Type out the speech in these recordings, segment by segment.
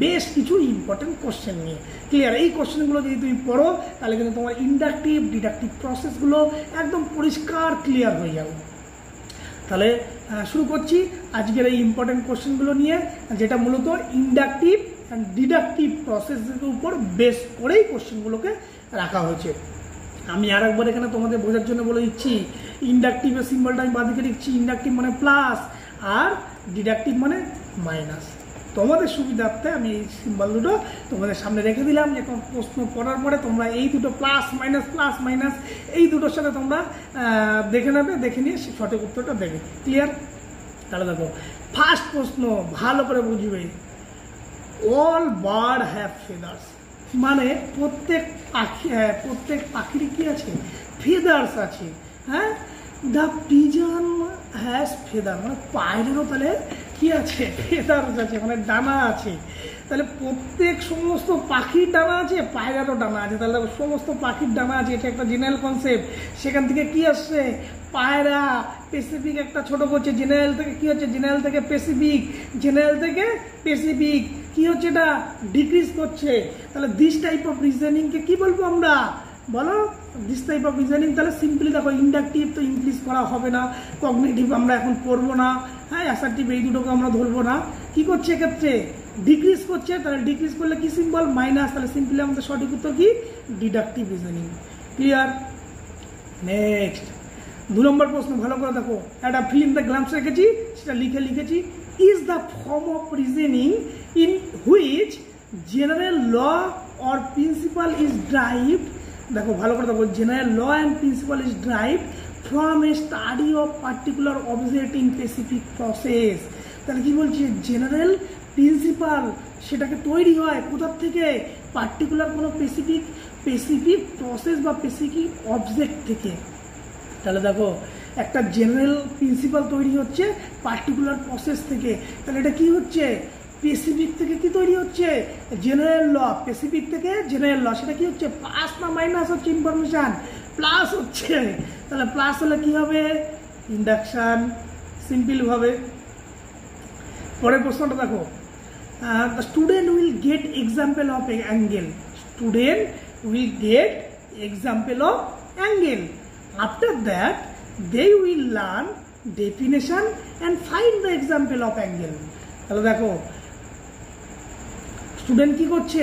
বেশ কিছু important question নিয়ে। ক্লিয়ার? এই কোশ্চেনগুলো যদি তুমি পড়ো তাহলে কিন্তু তোমার ইন্ডাকটিভ ডিডাকটিভ প্রসেসগুলো একদম পরিষ্কার ক্লিয়ার হয়ে যাবে। তাহলে শুরু করছি আজকের এই ইম্পর্টেন্ট কোশ্চেনগুলো নিয়ে, যেটা মূলত ইন্ডাকটিভ অ্যান্ড ডিডাকটিভ প্রসেসের উপর বেস করেই কোশ্চেনগুলোকে রাখা হয়েছে। আমি আর একবার এখানে তোমাদের বোঝার জন্য বলে দিচ্ছি, ইন্ডাকটিভের সিম্বলটা আমি বাদিকে লিখছি, ইন্ডাকটিভ মানে প্লাস আর ডিডাকটিভ মানে মাইনাস। তোমাদের সুবিধার্থে আমি এই সিম্বল দুটো তোমাদের সামনে রেখে দিলাম, যে প্রশ্ন পড়ার পরে তোমরা এই দুটো প্লাস মাইনাস এই দুটোর সাথে তোমরা দেখে নেবে, দেখে নিয়ে সঠিক উত্তরটা দেবে। ক্লিয়ার? তাহলে দেখো ফার্স্ট প্রশ্ন ভালো করে বুঝবে, অল বার্ড হ্যাভ ফেদার্স, মানে প্রত্যেক পাখির কি আছে? ফেদার্স আছে। হ্যাঁ, দ্য পিজন হ্যাজ ফেদার, মানে পায়রেরও তাহলে কি আছে? ফেদার্স আছে, মানে ডানা আছে। তাহলে প্রত্যেক সমস্ত পাখির ডানা আছে, পায়রারও ডানা আছে। তাহলে সমস্ত পাখির ডানা আছে, এটা একটা জেনারেল কনসেপ্ট। সেখান থেকে কি আসছে? পায়রা, পেসিফিক একটা ছোট করছে, জেনারেল থেকে কি হচ্ছে? জেনারেল থেকে পেসিফিক, জেনারেল থেকে পেসিফিক কি হচ্ছে? এটা ডিক্রিজ করছে। তাহলে দিস টাইপ অফ রিজনিংকে কি বলবো আমরা? বলো, দিস টাইপ অফ রিজনিং। তাহলে সিম্পলি দেখো, ইন্ডাকটিভ তো ইনক্রিজ করা হবে না, কগনিটিভ আমরা এখন পড়বো না, হ্যাঁ, অ্যাসার্টিভ এই দুটোকে আমরা ধরবো না। কি করছে এক্ষেত্রে? ডিক্রিজ করছে। তাহলে ডিক্রিজ করলে কি সিম্বল? মাইনাস। তাহলে সিম্পলি আমাদের সঠিক উত্তর কি? Deductive reasoning. ক্লিয়ার? নেক্সট 2 নম্বর প্রশ্ন ভালো করে দেখো, একটা ফিল ইন দ্য ব্ল্যাঙ্কস রেখেছি, সেটা লিখেছি, is the form of reasoning in which general law or principle is derived. দেখো ভালো করে দেখো, general law and principle is derived from a study of particular object in specific process. তাহলে কি বলছে? জেনারেল প্রিন্সিপাল সেটাকে তৈরি হয় কোথার থেকে? পার্টিকুলার কোনো স্পেসিফিক প্রসেস বা স্পেসিফিক অবজেক্ট থেকে। তাহলে দেখো, একটা জেনারেল প্রিন্সিপাল তৈরি হচ্ছে পার্টিকুলার প্রসেস থেকে। তাহলে এটা কি হচ্ছে? স্পেসিফিক থেকে কি তৈরি হচ্ছে? General law. স্পেসিফিক থেকে জেনারেল ল, সেটা কি হচ্ছে? প্লাস না মাইনাস হচ্ছে? ইনফরমেশন প্লাস হচ্ছে। তাহলে প্লাস হলে কি হবে? ইন্ডাকশন, সিম্পল ভাবে। পরের প্রশ্নটা দেখো, the student will get example of angle. Student will get example of angle. After that, they will learn definition and find the example of angle. তাহলে দেখো, স্টুডেন্ট কি করছে?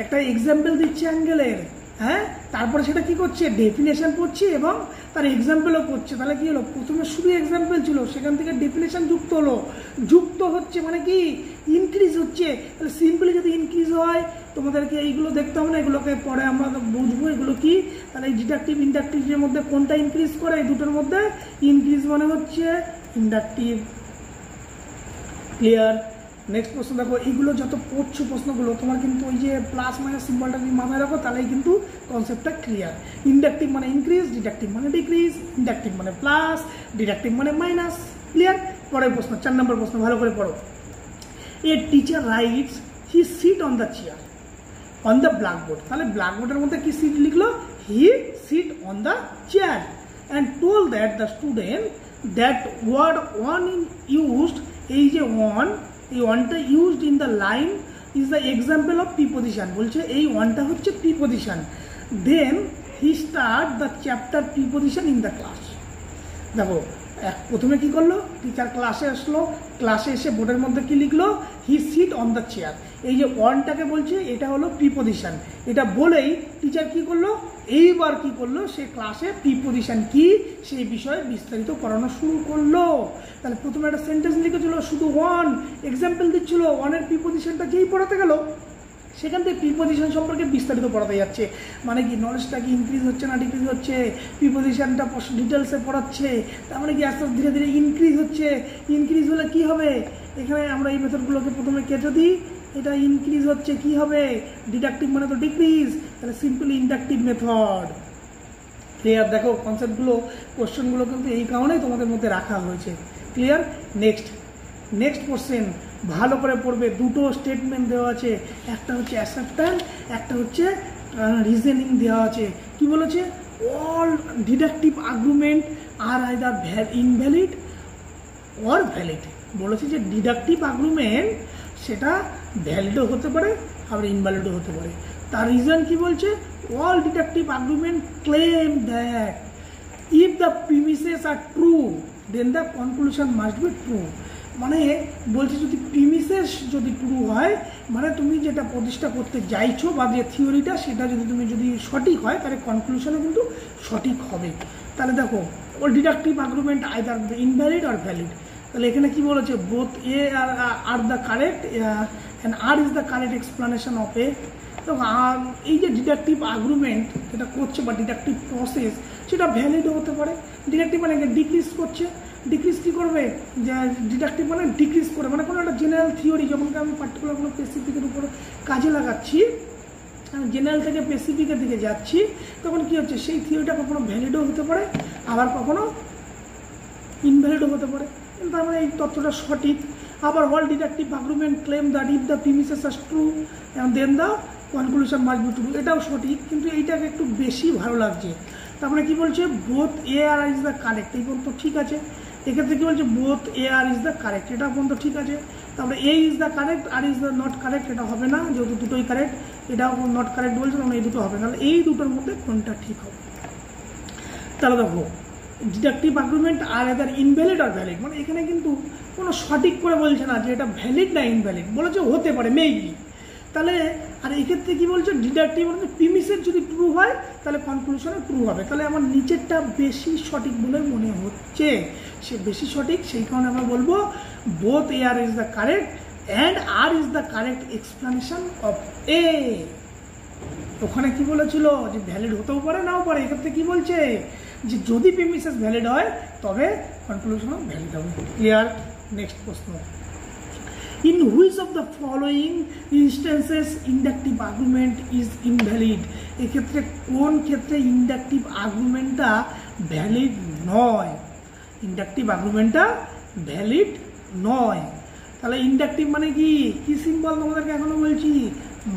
একটা এক্সাম্পল দিচ্ছে অ্যাঙ্গেলের, হ্যাঁ, তারপরে সেটা কি করছে? ডেফিনেশন পড়ছে এবং তার এক্সাম্পলও করছে। তাহলে কি হলো? প্রথমে শুধু এক্সাম্পল ছিল, সেখান থেকে ডেফিনেশন যুক্ত হলো। যুক্ত হচ্ছে মানে কি? ইনক্রিজ হচ্ছে। তাহলে সিম্পলি যদি ইনক্রিজ হয়, তোমাদেরকে এইগুলো দেখতে হবে না, এগুলোকে পরে আমরা বুঝবো এগুলো কি। তাহলে এই ডিডাকটিভ ইন্ডাকটিভের মধ্যে কোনটা ইনক্রিজ করে? এই দুটোর মধ্যে ইনক্রিজ মানে হচ্ছে ইন্ডাকটিভ। ক্লিয়ার? নেক্সট প্রশ্ন দেখো, এইগুলো যত পড়ছো প্রশ্নগুলো, তোমার কিন্তু ওই যে প্লাস মাইনাস সিম্বলটা যদি মাথায় রাখো, তাহলেই কিন্তু কনসেপ্টটা ক্লিয়ার। ইন্ডাকটিভ মানে ইনক্রিজ, ডিডাকটিভ মানে ডিক্রিজ, ইন্ডাকটিভ মানে প্লাস, ডিডাকটিভ মানে মাইনাস। ক্লিয়ার? পরের প্রশ্ন 4 নম্বর প্রশ্ন ভালো করে পড়ো। A teacher writes he sit on the chair on the blackboard. তাহলে ব্ল্যাকবোর্ডের মধ্যে কি সিট লিখলো? He sit on the chair and told that the student that word one used, এই যে ওয়ান, এই ওয়ানটা used in the line is the example of preposition. বলছে এই ওয়ানটা হচ্ছে preposition. Then he start the chapter preposition in the class. দেখো, প্রথমে কি করলো? টিচার ক্লাসে আসলো, ক্লাসে এসে বোর্ডের মধ্যে কি লিখলো? He sit on the chair. এই যে ওয়ানটাকে বলছে, এটা হলো প্রিপোজিশন। এটা বলেই টিচার কি করলো? এইবার কি করলো? সে ক্লাসে প্রিপোজিশন কি সেই বিষয়ে বিস্তারিত পড়ানো শুরু করলো। তাহলে প্রথমে একটা সেন্টেন্স লিখেছিল, শুধু ওয়ান এক্সাম্পল দিচ্ছিল, ওয়ানের প্রিপোজিশনটা যেই পড়াতে গেল, সেখান থেকে প্রিপোজিশন সম্পর্কে বিস্তারিত পড়াতে যাচ্ছে। মানে কি? নলেজটা কি ইনক্রিজ হচ্ছে না ডিক্রিজ হচ্ছে? প্রিপোজিশনটা ডিটেলসে পড়াচ্ছে, তার মানে কি আস্তে আস্তে ধীরে ধীরে ইনক্রিজ হচ্ছে। ইনক্রিজ হলে কি হবে? এখানে আমরা এই মেথডগুলোকে প্রথমে কেটে দিই, এটা ইনক্রিজ হচ্ছে, কি হবে? ডিডাকটিভ মানে তো ডিক্রিজ, তাহলে সিম্পলি ইন্ডাকটিভ মেথড। ক্লিয়ার? দেখো কনসেপ্টগুলো, কোশ্চেনগুলো কিন্তু এই কারণেই তোমাদের মধ্যে রাখা হয়েছে। ক্লিয়ার? নেক্সট কোশ্চেন ভালো করে পড়বে। দুটো স্টেটমেন্ট দেওয়া আছে, একটা হচ্ছে অ্যাসেপ্ট্যান্ট, একটা হচ্ছে রিজনিং দেওয়া আছে। কি বলেছে? All deductive argument are either invalid or valid. বলেছে যে ডিডাকটিভ আর্গুমেন্ট সেটা ভ্যালিডও হতে পারে আবার ইনভ্যালিডও হতে পারে। তার রিজন কি বলছে, all deductive argument claim that if the premises are true then the conclusion must be true. মানে বলছে যদি প্রিমিসেস যদি ট্রু হয়, মানে তুমি যেটা প্রতিষ্ঠা করতে চাইছো বা যে থিওরিটা সেটা যদি সঠিক হয় তাহলে কনক্লুশনও কিন্তু সঠিক হবে। তাহলে দেখো all deductive argument either invalid আর ভ্যালিড। তাহলে এখানে কি বলেছে, both A are the correct and R is the correct explanation of A. তো এই যে ডিডাকটিভ আর্গুমেন্ট যেটা করছে বা ডিডাকটিভ প্রসেস সেটা ভ্যালিডও হতে পারে। ডিডাকটিভ মানে ডিক্রিজ করছে, ডিক্রিজ কী করবে, যে ডিডাকটিভ মানে ডিক্রিজ করে, মানে কোনো একটা জেনারেল থিওরি যখন আমি পার্টিকুলার কোনো স্পেসিফিকের উপর কাজে লাগাচ্ছি, জেনারেল থেকে স্পেসিফিকের দিকে যাচ্ছি, তখন কী হচ্ছে সেই থিওরিটা কখনো ভ্যালিডও হতে পারে আবার কখনো ইনভ্যালিডও হতে পারে। তার মানে এই তথ্যটা সঠিক। আবার all deductive argument claim that if the premises are true then the conclusion must be true, এটাও সঠিক, কিন্তু এইটাকে একটু বেশি ভালো লাগছে। তারপরে কি বলছে, both A R is the correct, এই পর্যন্ত ঠিক আছে। এক্ষেত্রে কী বলছে, both A R is the correct, এটা পর্যন্ত ঠিক আছে। তারপরে A is the correct R is the not correct, এটা হবে না, যেহেতু দুটোই কারেক্ট, এটাও নট কারেক্ট বলছে, তখন এই দুটো হবে না। এই দুটোর মধ্যে কোনটা ঠিক হবে? তাহলে দেখো ডিডাকটিভ আর্গুমেন্ট আর এদার ইনভ্যালিড আর ভ্যালিড, মানে এখানে কিন্তু কোনো সঠিক করে বলছে না যে এটা ভ্যালিড না ইনভ্যালিড, বলেছে হতে পারে মেবি। তাহলে আর এক্ষেত্রে কী বলছে, ডিডাকটিভ মানে প্রিমিসেস যদি ট্রু হয় তাহলে কনক্লুশনে ট্রু হবে। তাহলে আমার নিচেরটা বেশি সঠিক বলে মনে হচ্ছে, সে বেশি সঠিক, সেই কারণে আমরা বলবো both A R is the correct and R is the correct explanation of A. ওখানে কি বলেছিল যে ভ্যালিড হতেও পারে নাও পারে, এক্ষেত্রে কি বলছে যে যদি প্রিমিসেস ভ্যালিড হয় তবে কনক্লুশনও ভ্যালিড হবে। ক্লিয়ার? নেক্সট প্রশ্ন, in which of the following instances inductive argument is invalid? এক্ষেত্রে কোন ক্ষেত্রে ইন্ডাকটিভ আর্গুমেন্টটা ভ্যালিড নয়? ইন্ডাকটিভ আর্গুমেন্টটা ভ্যালিড নয়। তাহলে ইন্ডাকটিভ মানে কি সিম্বল তোমাদেরকে এখনো বলছি,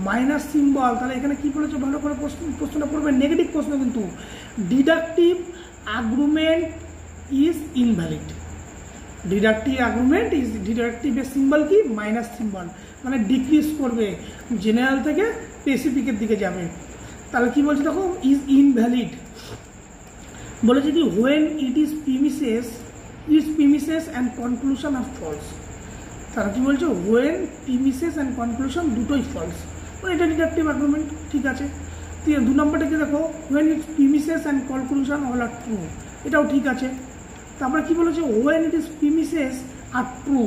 মাইনাস সিম্বল। তাহলে এখানে কি বলেছে ভালো করে প্রশ্নটা পড়বে, নেগেটিভ প্রশ্ন কিন্তু। Deductive argument is invalid. Deductive argument is, ডিডাকটিভের সিম্বল কি মাইনাস সিম্বল, মানে ডিক্রিজ করবে, জেনারেল থেকে স্পেসিফিকের দিকে যাবে। তাহলে কি বলছে দেখো, ইজ ইনভ্যালিড বলেছে কি when it is premises and conclusion are false. তারা কি বলছে, হোয়েন প্রিমিসেস অ্যান্ড কনক্লুশন দুটোই ফলস, মানে এটা ডিডাকটিভ আর্গুমেন্ট, ঠিক আছে। 2 নম্বরটাকে দেখো, when its premises and conclusion all are true, এটাও ঠিক আছে। তারপরে কি বলেছে, when it is premises are true,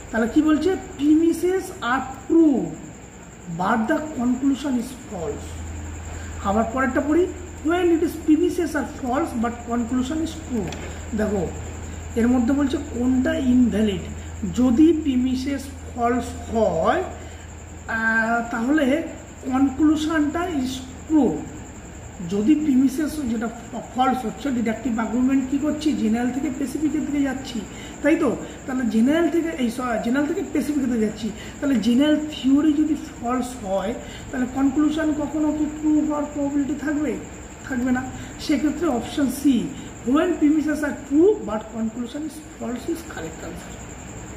তাহলে কি বলছে, premises are true but the conclusion is false. আবার পরেরটা পড়ি, when it is premises are false but conclusion is true. দেখো এর মধ্যে বলছে কোনটা ইনভ্যালিড, যদি প্রিমিসেস ফলস হয় তাহলে কনক্লুশনটা ইজ ট্রু। যদি প্রিমিসেস যেটা ফলস হচ্ছে, ডিডাকটিভ আর্গুমেন্ট কী করছি, জেনারেল থেকে স্পেসিফিকের দিকে যাচ্ছি, তাই তো। তাহলে জেনারেল থেকে স্পেসিফিকের দিকে যাচ্ছি, তাহলে জেনারেল থিওরি যদি ফলস হয় তাহলে কনক্লুশন কখনো কি ট্রু হওয়ার প্রবাবিলিটি থাকবে না। সেক্ষেত্রে option C, when premises are true but conclusion is false is correct answer.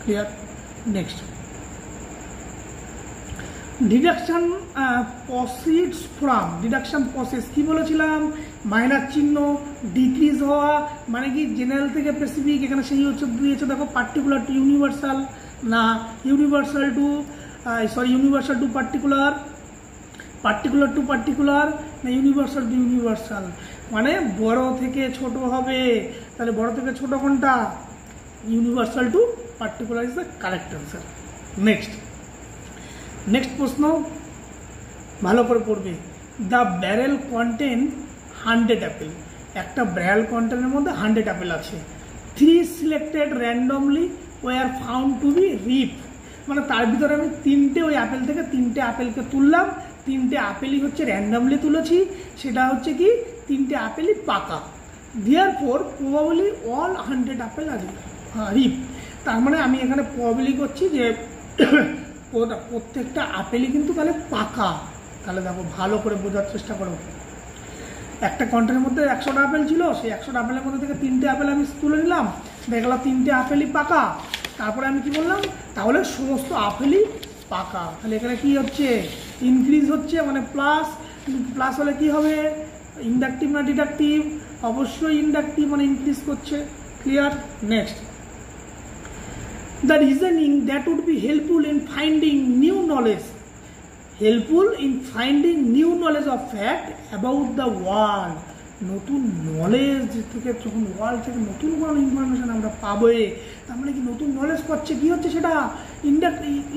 Clear? Next, deduction proceeds from, deduction process কি বলেছিলাম, মাইনাস চিহ্ন, ডিক্রিজ হওয়া, মানে কি জেনারেল থেকে স্পেসিফিক, এখানে সেই হচ্ছে দিয়েছে দেখো, পার্টিকুলার টু ইউনিভার্সাল, না universal to particular, particular to particular, না ইউনিভার্সাল টু ইউনিভার্সাল, মানে বড় থেকে ছোট হবে। তাহলে বড় থেকে ছোট কোনটা, universal to particular is the correct answer. Next প্রশ্ন ভালো করে পড়বে, দ্য ব্যারেল কন্টেন 100 অ্যাপেল, একটা ব্যারেল কন্টেনের মধ্যে 100 অ্যাপেল আছে। 3 selected randomly were found to be ripe, মানে তার ভিতরে আমি 3টে ওই অ্যাপেল থেকে 3টে অ্যাপেলকে তুললাম, 3টে অ্যাপেলই হচ্ছে র্যান্ডমলি তুলেছি, সেটা হচ্ছে কি 3টে অ্যাপেলই পাকা। দেয়ারফর প্রবাবলি অল 100 অ্যাপেল আর রিপ, তার মানে আমি এখানে প্রবাবলি করছি যে প্রত্যেকটা আপেলই কিন্তু তাহলে পাকা। তাহলে দেখো ভালো করে বোঝার চেষ্টা করো, একটা কন্টেনের মধ্যে 100টা আপেল ছিল, সেই 100টা আপেলের মধ্যে থেকে 3টে আপেল আমি তুলে নিলাম, দেখলাম 3টে আপেলই পাকা। তারপরে আমি কি বললাম, তাহলে সমস্ত আপেলই পাকা। তাহলে এখানে কি হচ্ছে, ইনক্রিজ হচ্ছে, মানে প্লাস, প্লাস হলে কি হবে, ইন্ডাকটিভ না ডিডাকটিভ, অবশ্যই ইন্ডাকটিভ, মানে ইনক্রিজ করছে। Clear? Next, the reasoning that would be helpful in finding new knowledge, helpful in finding new knowledge of fact about the world. নতুন নলেজ থেকে, যখন ওয়ার্ল্ড থেকে নতুন কোনো ইনফরমেশন আমরা পাবো, তার মানে কি নতুন নলেজ পাচ্ছে, কি হচ্ছে সেটা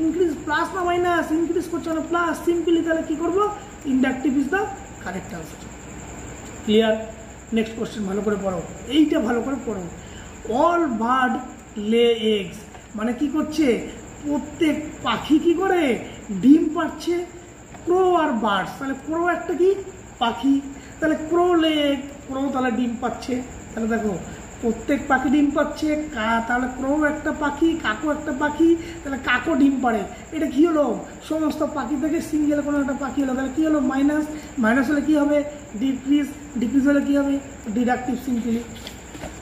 ইনক্রিজ, প্লাস না মাইনাস, ইনক্রিজ করছে না প্লাস, সিম্পলি তাহলে কি করবো, inductive is the correct answer. Clear? Next question ভালো করে পড়ো, এইটা ভালো করে পড়ো। অল বার্ড লে এগস, মানে কি করছে, প্রত্যেক পাখি কি করে, ডিম পাচ্ছে। ক্রো আর বার্ডস, তাহলে ক্রো একটা কি, পাখি, তাহলে ক্রো লে এগ, ক্রো তাহলে ডিম পাচ্ছে। তাহলে দেখো প্রত্যেক পাখি ডিম পাচ্ছে, তাহলে ক্রো একটা পাখি, কাকও একটা পাখি, তাহলে কাকও ডিম পাড়ে। এটা কি হলো, সমস্ত পাখি থেকে সিঙ্গেল কোনো একটা পাখি হলো, তাহলে কি হলো, মাইনাস, মাইনাস হলে কি হবে, ডিক্রিজ, ডিক্রিজ হলে কি হবে, ডিডাকটিভ সিম্পলি।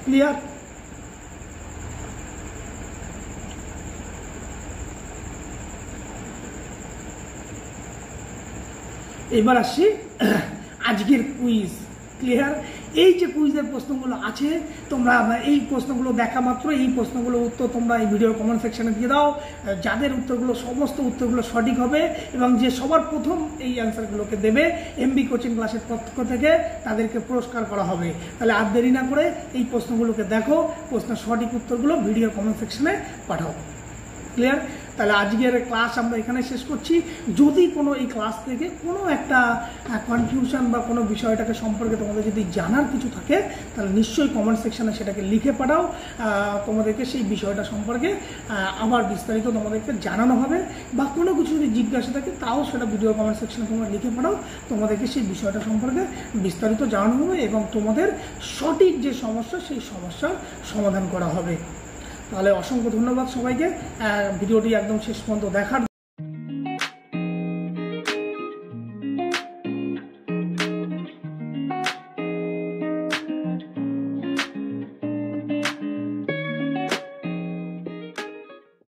ক্লিয়ার? এবার আসছি আজকের কুইজ। ক্লিয়ার? এই যে কুইজের প্রশ্নগুলো আছে, তোমরা এই প্রশ্নগুলো দেখা মাত্র এই প্রশ্নগুলোর উত্তর তোমরা এই ভিডিওর কমেন্ট সেকশনে দিয়ে দাও। যাদের উত্তরগুলো, সমস্ত উত্তরগুলো সঠিক হবে এবং যে সবার প্রথম এই অ্যান্সারগুলোকে দেবে এমবি কোচিং ক্লাসের পক্ষ থেকে তাদেরকে পুরস্কার করা হবে। তাহলে আর দেরি না করে এই প্রশ্নগুলোকে দেখো, প্রশ্নের সঠিক উত্তরগুলো ভিডিওর কমেন্ট সেকশনে পাঠাও। ক্লিয়ার? তাহলে আজকের ক্লাস আমরা এখানে শেষ করছি। যদি কোনো এই ক্লাস থেকে কোনো একটা কনফিউশন বা কোনো বিষয়টাকে সম্পর্কে তোমাদের যদি জানার কিছু থাকে, তাহলে নিশ্চয়ই কমেন্ট সেকশনে সেটাকে লিখে পাঠাও। তোমাদেরকে সেই বিষয়টা সম্পর্কে আবার বিস্তারিত তোমাদেরকে জানানো হবে, বা কোনো কিছু যদি জিজ্ঞাসা থাকে তাও সেটা ভিডিও কমেন্ট সেকশনে তোমরা লিখে পাঠাও, তোমাদেরকে সেই বিষয়টা সম্পর্কে বিস্তারিত জানানো হবে এবং তোমাদের সঠিক যে সমস্যা, সেই সমস্যার সমাধান করা হবে। তাহলে অসংখ্য ধন্যবাদ সবাইকে ভিডিওটি একদম শেষ পর্যন্ত দেখার